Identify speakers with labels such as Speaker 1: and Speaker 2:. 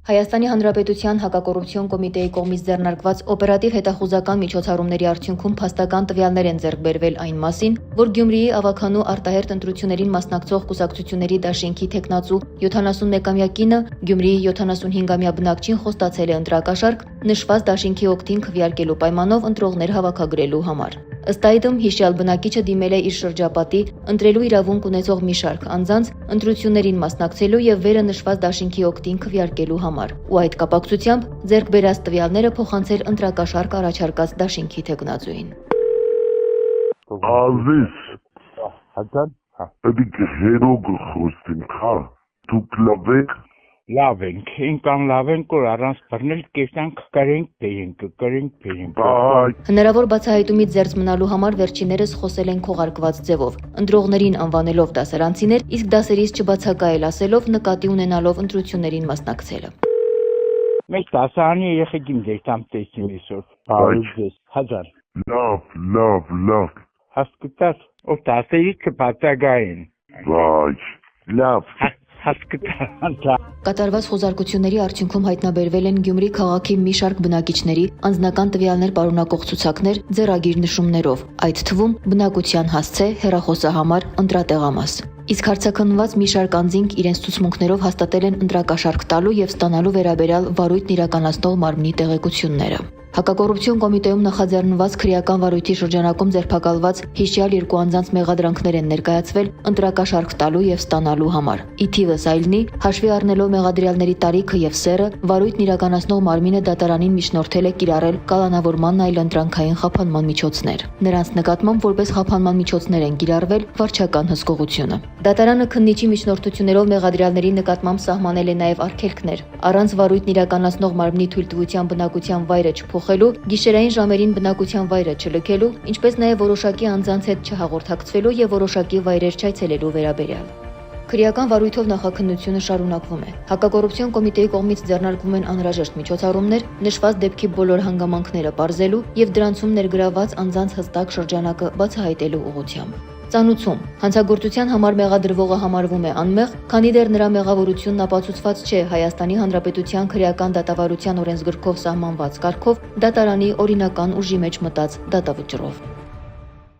Speaker 1: Հայաստանի Հանրապետության հակակոռուպցիոն կոմիտեի կողմից ձեռնարկված օպերատիվ հետախուզական միջոցառումների արդյունքում փաստական տվյալներ են ձեռք բերվել այն մասին, որ Գյումրիի ավագանու արտահերթ ընտրություններին մասնակցող կուսակցությունների դաշինքի թեկնածու 71-ամյա կինը Գյումրիի 75-ամյա բնակչին խոստացել է ընտրակաշառք նշված դաշինքի օգտին քվեարկելու պայմանով ընտրողներ հավաքագրելու համար։ Ըստ այդմ հիշյալ բնակիչը դիմել է իր շրջապատի ընտրելու իրավունք ունեցող մի շարք անձանց ընտրություններին մասնակցելու եւ վերը նշված դաշինքի օգտին քվեարկելու համար, ու այդ կապակցությամբ ձեռք բերած տվյալները փոխանցել ընտրակաշառք առաջարկած դաշինքի թեկնածուին։
Speaker 2: Ազիզ, Էդիկ հերոգ խոստին, հա, դուք լավ եք։
Speaker 3: Լավ ենք, ինքան լավ ենք, որ առանց բռնել կեսանք կրենք փեինք։
Speaker 1: Հնարավոր բացահայտումից զերծ մնալու համար վերջիններս խոսել են քողարկված ձևով, ընտրողներին անվանելով դասարանցիներ, իսկ դասերից չբացակայել ասելով նկատի ունենալով ընտրություններին մասնակցելը։
Speaker 3: Մեծ դասարանի երեխեքին դերտամ տեսնի այսօր։ Հազար։
Speaker 2: Լավ։
Speaker 3: Հասկացա, որ դասերից չբացակայեն։
Speaker 2: Վայ, լավ։
Speaker 3: Հասկացա։
Speaker 1: Կատարված խոզարկությունների արդյունքում հայտնաբերվել են Գյումրի քաղաքի մի շարք բնակիչների անձնական տվյալներ պարունակող ցուցակներ ձեռագիր նշումներով, այդ թվում բնակության հասցե, հեռախոսահամար, ընտրատեղամաս։ Իսկ հարցաքննված մի շարք անձինք իրենց ցուցմունքներով հաստատել են ընտրակաշառք տալու եւ ստանալու վերաբերյալ վարույթն իրականացնող մարմնի տեղեկությունները։ Հակակոռուպցիոն կոմիտեում նախաձեռնված քրեական վարույթի շրջանակում ձերբակալված հիշյալ երկու անձանց մեղադրանքներ են ներկայացվել ընտրակաշառք տալու եւ ստանալու համար։ Ի թիվս այլնի, հաշվի առնելով մեղադրյալների տարիքը եւ սեռը, վարույթն իրականացնող մարմինը դատարանին միջնորդել է կիրառել կալանավորման այլընտրանքային խափանման միջոցներ։ Նրանց նկատմամբ որպես խափանման միջոցներ են կիրառվել վարչական հսկողությունը։ Դատարանը քննիչի միջնորդություններով մեղադրյալների նկատմամբ սահմանել է նաեւ արգելքներ։ Առանց վարույթն իրականացնող մարմնի թույլտվության բնակության վայրը փոխելու, գիշերային ժամերին բնակության վայրը չլքելու, ինչպես նաև որոշակի անձանց հետ չհաղորդակցվելու եւ որոշակի վայրեր չայցելելու վերաբերյալ։ Քրեական վարույթով նախաքննությունը շարունակվում է։ Հակակոռուպցիոն կոմիտեի կողմից ձեռնարկվում են անհրաժեշտ միջոցառումներ նշված դեպքի բոլոր հանգամանքները պարզելու եւ դրանցում ներգրավված անձանց հստակ շրջանակը բացահայտելու ուղղությամբ։ Ծանուցում հանցագործության համար մեղադրվողը համարվում է անմեղ, քանի դեռ նրա մեղավորությունն ապացուցված չէ Հայաստանի Հանրապետության քրեական դատավարության օրենսգրքով սահմանված կարգով դատարանի օրինական ուժի մեջ մտած դատավճռով։